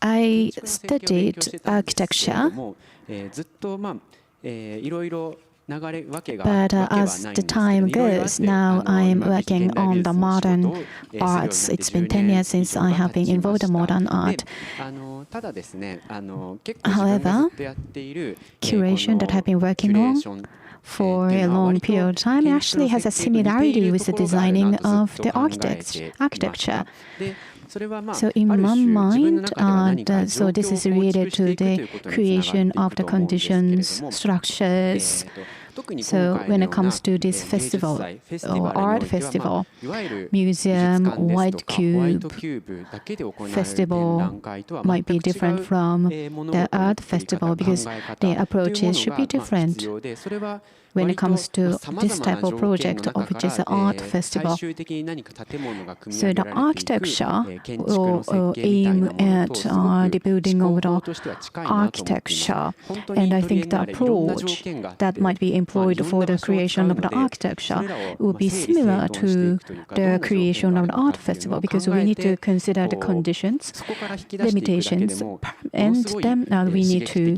I studied architecture, but as the time goes, now I'm working on the modern arts. It's been 10 years since I have been involved in modern art. However, curation that I've been working on for a long period of time actually has a similarity with the designing of the architecture. So in my mind, so this is related to the creation of the conditions, structures. So when it comes to this festival or art festival, museum, white cube festival might be different from the art festival because the approaches should be different. When it comes to this type of project, which is an art festival. So the architecture will aim at the building of the architecture. And I think the approach that might be employed for the creation of the architecture will be similar to the creation of the art festival because we need to consider the conditions, limitations, and then we need to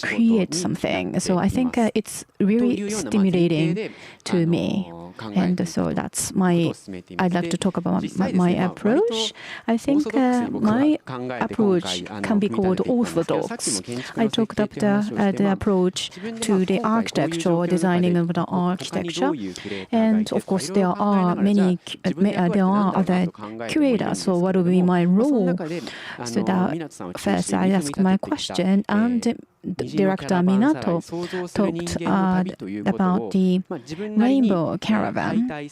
create something. So I think it's really stimulating to me. And so that's I'd like to talk about my approach. I think my approach can be called orthodox. I talked up the approach to the architecture, designing of the architecture. And of course, there are other curators. So what will be my role? So that first I asked my question, and Director Minato talked about the rainbow caravan,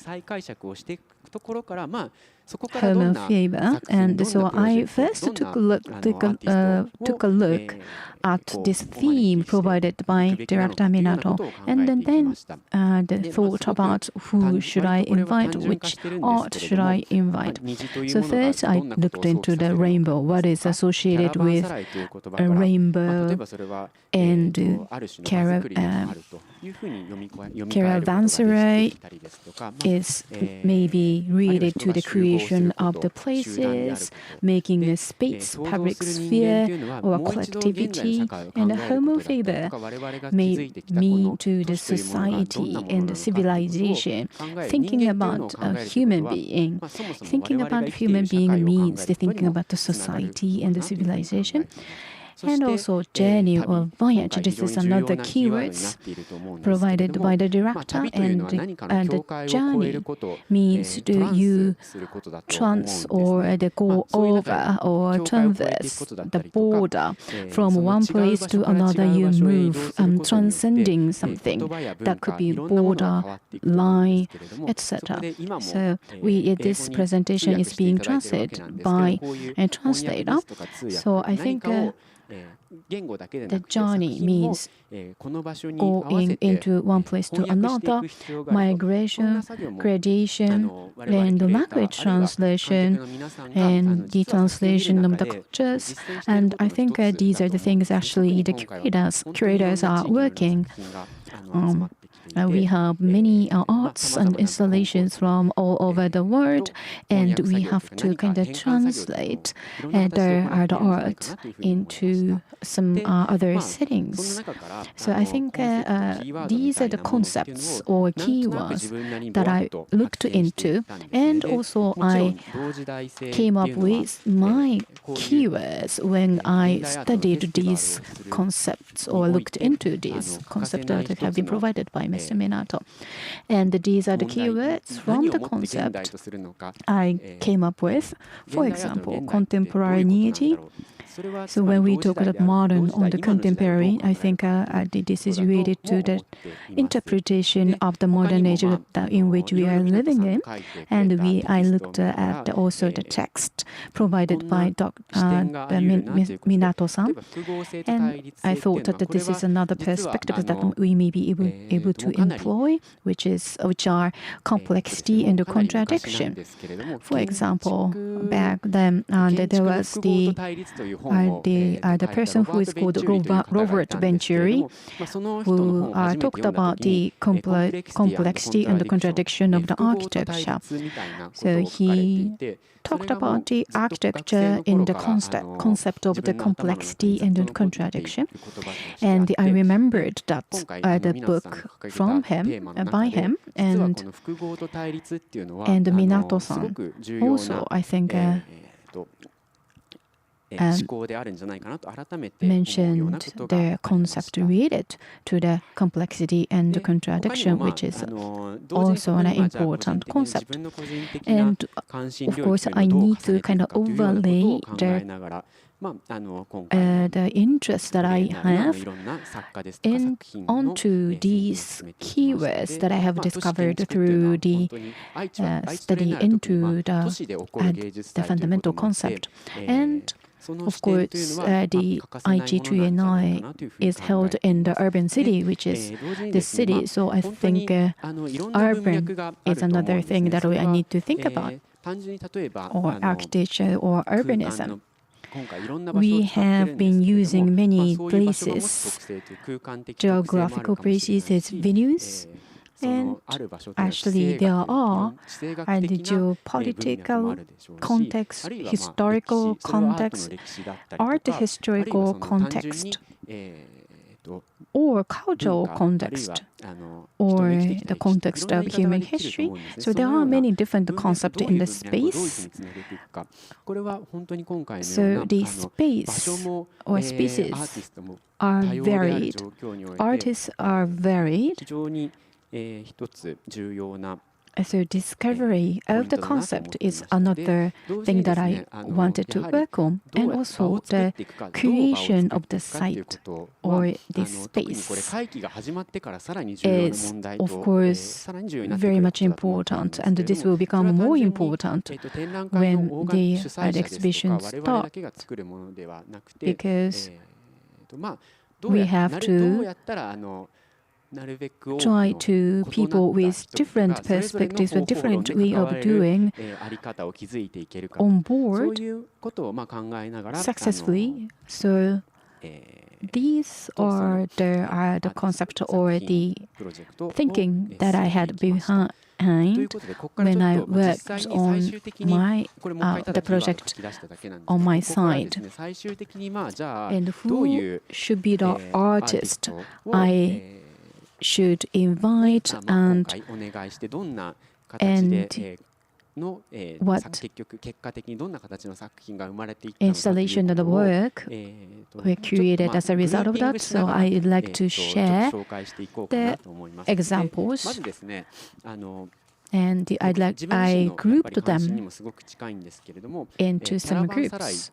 home of favor, and so I first took a look at this theme provided by Director Minato, and then thought about who should I invite, which art should I invite. So first I looked into the rainbow, what is associated with a rainbow and caravanserai is maybe related to the creation of the places, making a space, public sphere, or collectivity. And homo faber may mean to the society and the civilization. Thinking about a human being. Thinking about human being means the thinking about the society and the civilization. And also journey or voyage. This is another keywords provided by the director. And the journey means do you go over or traverse the border from one place to another. You move, transcending something that could be border, line, etc. So this presentation is being translated by a translator. So I think the journey means going into one place to another, migration, gradation, and language translation, and the translation of the cultures. And I think these are the things actually the curators are working on. We have many arts and installations from all over the world, and we have to kind of translate the art into some other settings. So I think these are the concepts or keywords that I looked into, and also I came up with my keywords when I studied these concepts or looked into these concepts that have been provided by Mr. Minato. And these are the keywords from the concept I came up with. For example, contemporaneity. So when we talk about modern or the contemporary, I think this is related to the interpretation of the modern age in which we are living in. And I looked at also the text provided by Minato-san. And I thought that this is another perspective that we may be able to employ, which are complexity and contradiction. For example, back then there was the person who is called Robert Venturi, who talked about the complexity and the contradiction of the architecture. So he talked about the architecture in the concept of the complexity and the contradiction. And I remembered that the book from him, by him, and Minato-san also, I think, mentioned the concept related to the complexity and the contradiction, which is also an important concept. And of course, I need to kind of overlay the interest that I have onto these keywords that I have discovered through the study into the fundamental concept. And of course, the Aichi Triennale is held in the urban city, which is the city. So I think urban is another thing that I need to think about, or architecture or urbanism. We have been using many places, geographical places as venues. And actually, there are the geopolitical context, historical context, art historical context, or cultural context, or the context of human history. So there are many different concepts in the space. So the space or species are varied. Artists are varied. So discovery of the concept is another thing that I wanted to work on, and also the creation of the site or the space is, of course, very much important, and this will become more important when the exhibition starts, because we have to try to people with different perspectives, a different way of doing on board successfully. So these are the concept or the thinking that I had behind when I worked on the project on my side. And who should be the artist I should invite, and what installation of the work were created as a result of that. So I would like to share the examples, and I grouped them into some groups.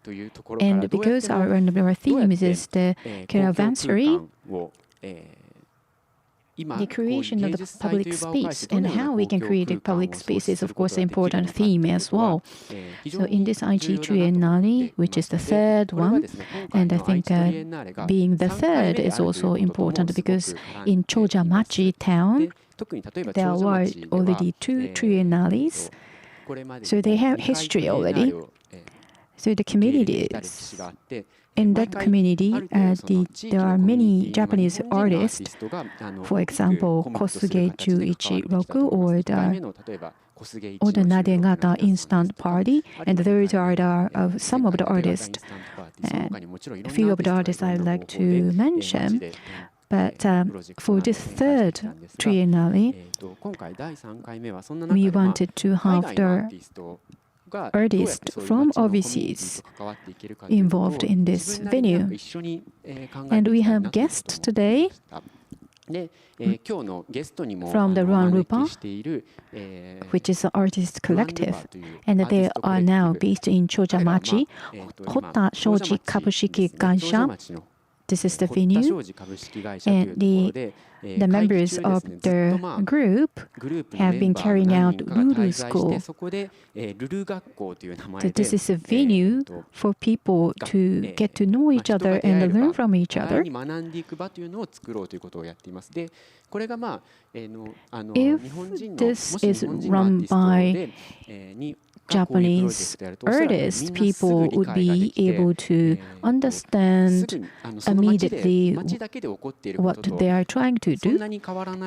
And because our theme is the caravansary, the creation of the public space and how we can create a public space is, of course, an important theme as well. So in this Aichi Triennale, which is the third one, and I think being the third is also important because in Chojamachi town, there were already 2 triennales, so they have history already. So the communities, in that community, there are many Japanese artists, for example, Kosuge Juichiroku or the Nadegata Instant Party, and those are some of the artists. A few of the artists I would like to mention. But for this third triennale, we wanted to have the artists from overseas involved in this venue. And we have guests today from the Ruan-Rupa, which is an artist collective, and they are now based in Chojamachi, Hotta Shoji Kabushiki Gaisha. This is the venue, and the members of the group have been carrying out Lulu School. So this is a venue for people to get to know each other and learn from each other. If this is run by Japanese artists, people would be able to understand immediately what they are trying to do.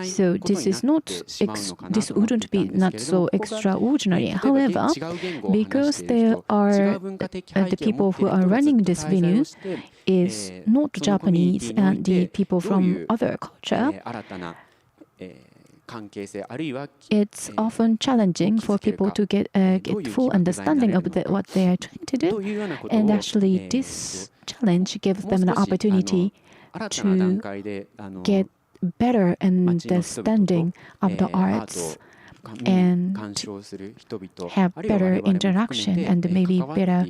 So this wouldn't be not so extraordinary. However, because there are the people who are running this venue is not Japanese and the people from other culture, it's often challenging for people to get full understanding of what they are trying to do. And actually, this challenge gives them an opportunity to get better understanding of the arts and have better interaction and maybe better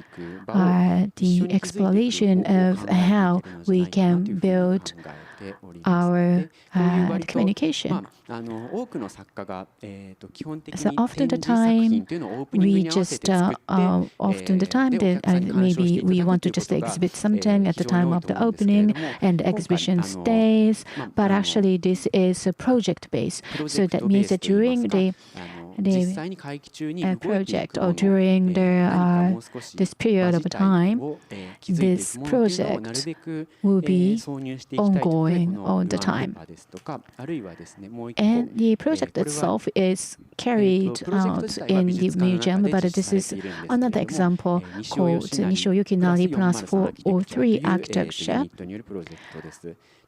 the exploration of how we can build our communication. So often the time we just maybe we want to just exhibit something at the time of the opening and exhibition stays, but actually this is a project based. So that means that during the project or during this period of time, this project will be ongoing all the time. And the project itself is carried out in the museum, but this is another example called Hiroyuki Nari plus 403 architecture.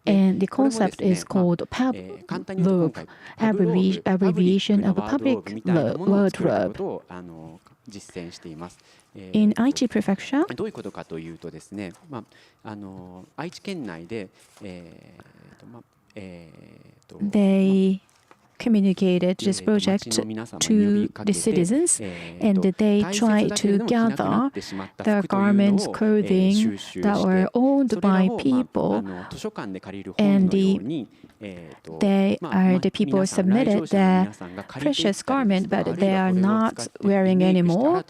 And the concept is called PubLoop, abbreviation of public wardrobe. In Aichi Prefecture, they communicated this project to the citizens, and they tried to gather the garments, clothing that were owned by people, and the people submitted their precious garment, but they are not wearing anymore.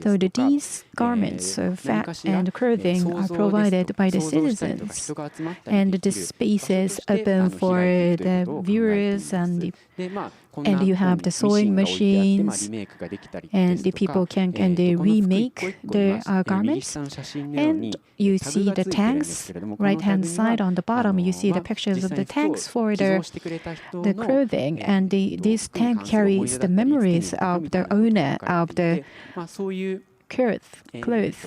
So these garments of fat and clothing are provided by the citizens, and this space is open for the viewers, and you have the sewing machines, and the people can remake their garments. And you see the tanks, right-hand side on the bottom, you see the pictures of the tanks for the clothing, and this tank carries the memories of the owner of the clothes.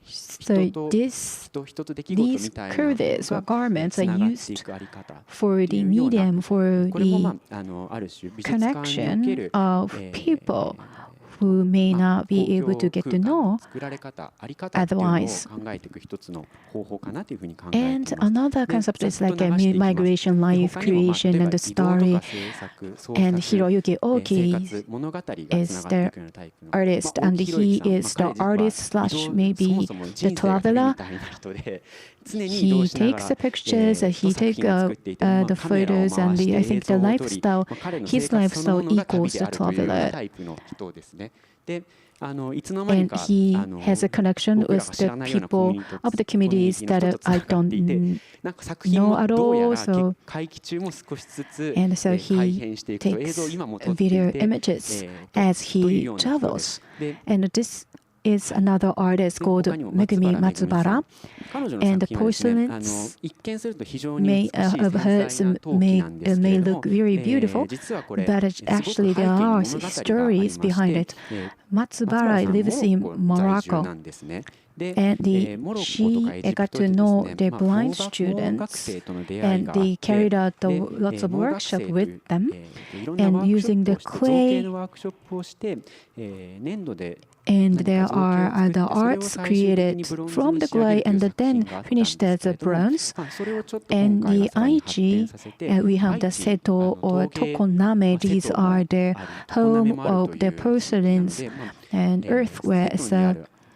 So these clothes or garments are used for the medium, for the connection of people who may not be able to get to know otherwise. And another concept is like a migration, life creation, and the story. And Hiroyuki Oki is the artist, and he is the artist slash maybe the traveler. He takes the pictures, he takes the photos, and I think the lifestyle, his lifestyle equals the traveler. And he has a connection with the people of the communities that I don't know at all. So he takes video images as he travels. And this is another artist called Megumi Matsubara, and the porcelains of hers may look very beautiful, but actually there are stories behind it. Matsubara lives in Morocco, and she got to know the blind students, and they carried out lots of workshops with them, and using the clay, and there are the arts created from the clay and then finished as a bronze. And the Aichi, we have the Seto or Tokoname. These are the home of the porcelains and earthwares.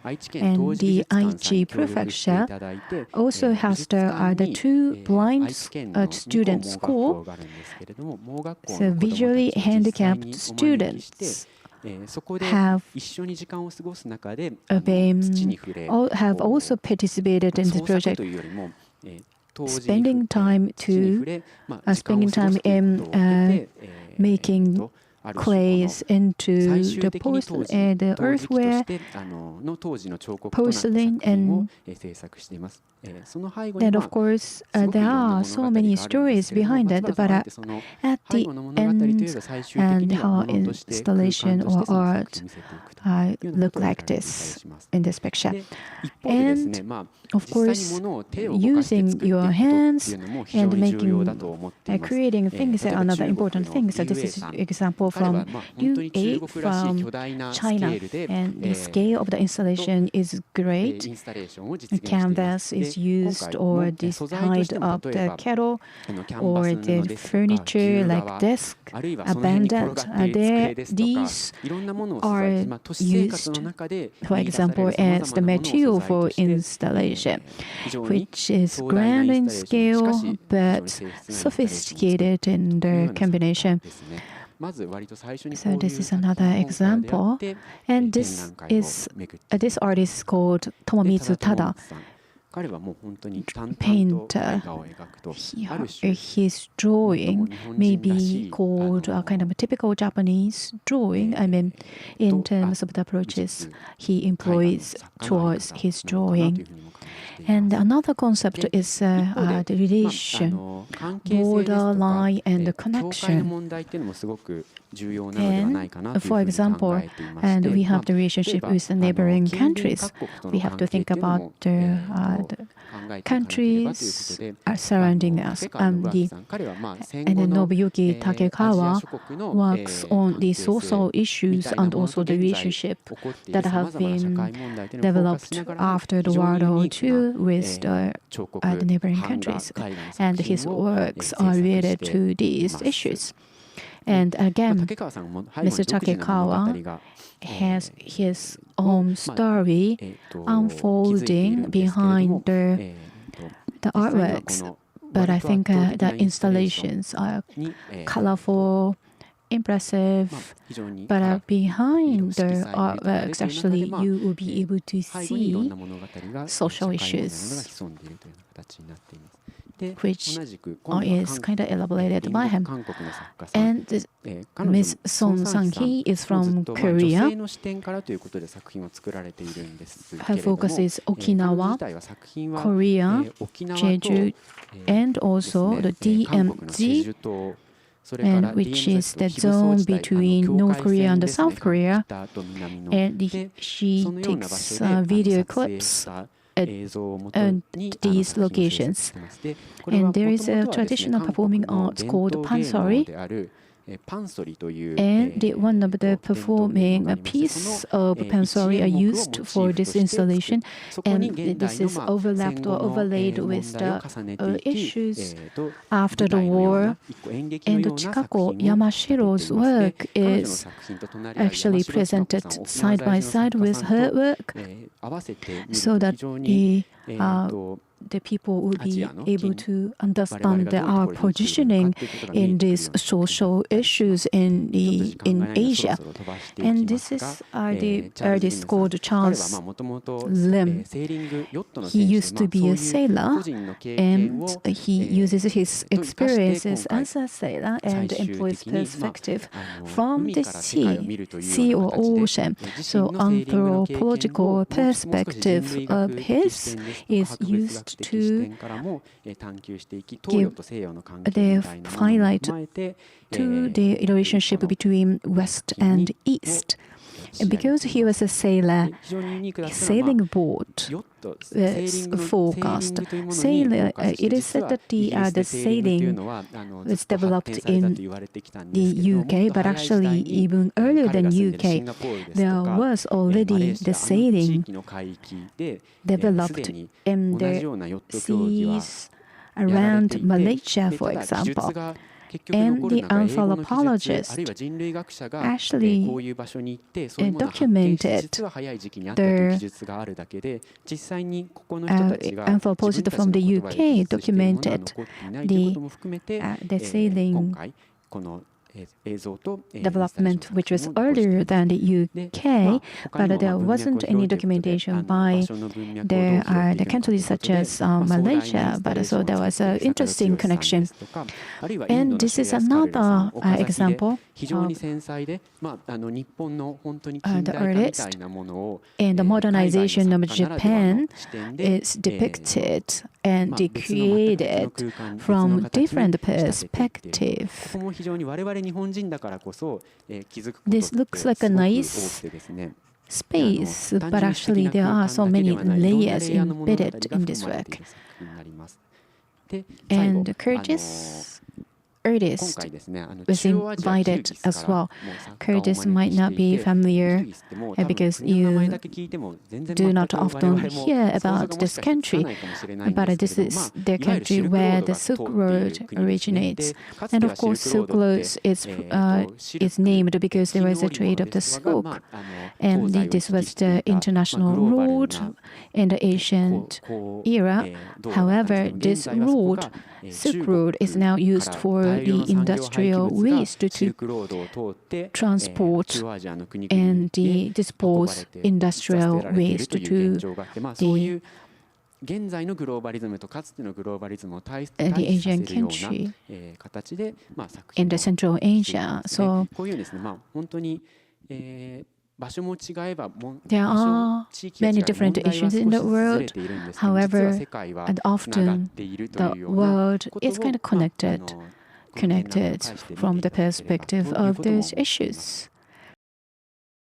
And the Aichi Prefecture also has the two blind student school, so visually handicapped students have also participated in this project, spending time in making clays into the earthware, porcelain, and then of course there are so many stories behind it, but at the end and how installation or art look like this in this picture. And of course using your hands and creating things are another important thing. So this is example from UA from China, and the scale of the installation is great. The canvas is used or the side of the kettle or the furniture like desk abandoned. These are used, for example, as the material for installation, which is grand in scale but sophisticated in the combination. So this is another example, and this artist is called Tomomitsu Tada, painter. His drawing may be called a kind of a typical Japanese drawing. I mean, in terms of the approaches he employs towards his drawing. And another concept is the relation, border line, and the connection. And for example, and we have the relationship with the neighboring countries. We have to think about the countries surrounding us. And then Nobuyuki Takekawa works on the social issues and also the relationship that have been developed after the World War II with the neighboring countries. And his works are related to these issues. And again, Mr. Takekawa has his own story unfolding behind the artworks. But I think the installations are colorful, impressive, but behind the artworks, actually, you will be able to see social issues, which is kind of elaborated by him. And Ms. Son Sang-hee is from Korea. Her focus is Okinawa, Korea, Jeju, and also the DMZ, and which is the zone between North Korea and South Korea. And she takes video clips at these locations. And there is a traditional performing art called pansori. And one of the performing a piece of pansori are used for this installation, and this is overlapped or overlaid with the issues after the war. And Chikako Yamashiro's work is actually presented side by side with her work, so that the people will be able to understand our positioning in these social issues in Asia. And this is the artist called Charles Lim. He used to be a sailor, and he uses his experiences as a sailor and employs perspective from the sea or ocean. So anthropological perspective of his is used to give the highlight to the relationship between West and East. And because he was a sailor, sailing boat was forecast. It is said that the sailing was developed in the UK, but actually even earlier than UK, there was already the sailing developed in the seas around Malaysia, for example. And the anthropologist actually documented the anthropologist from the UK documented the sailing development which was earlier than the UK, but there wasn't any documentation by there are the countries such as Malaysia, but so there was an interesting connection. And this is another example of the artist, and the modernization of Japan is depicted and created from different perspectives. This looks like a nice space, but actually there are so many layers embedded in this work. And Curtis artist was invited as well. Curtis might not be familiar because you do not often hear about this country, but this is the country where the Silk Road originates. And of course, Silk Road is named because there was a trade of the silk, and this was the international road in the ancient era. However, this road, Silk Road, is now used for the industrial waste to transport and dispose industrial waste to the Asian country in the Central Asia. So there are many different issues in the world. However, and often the world is kind of connected from the perspective of those issues.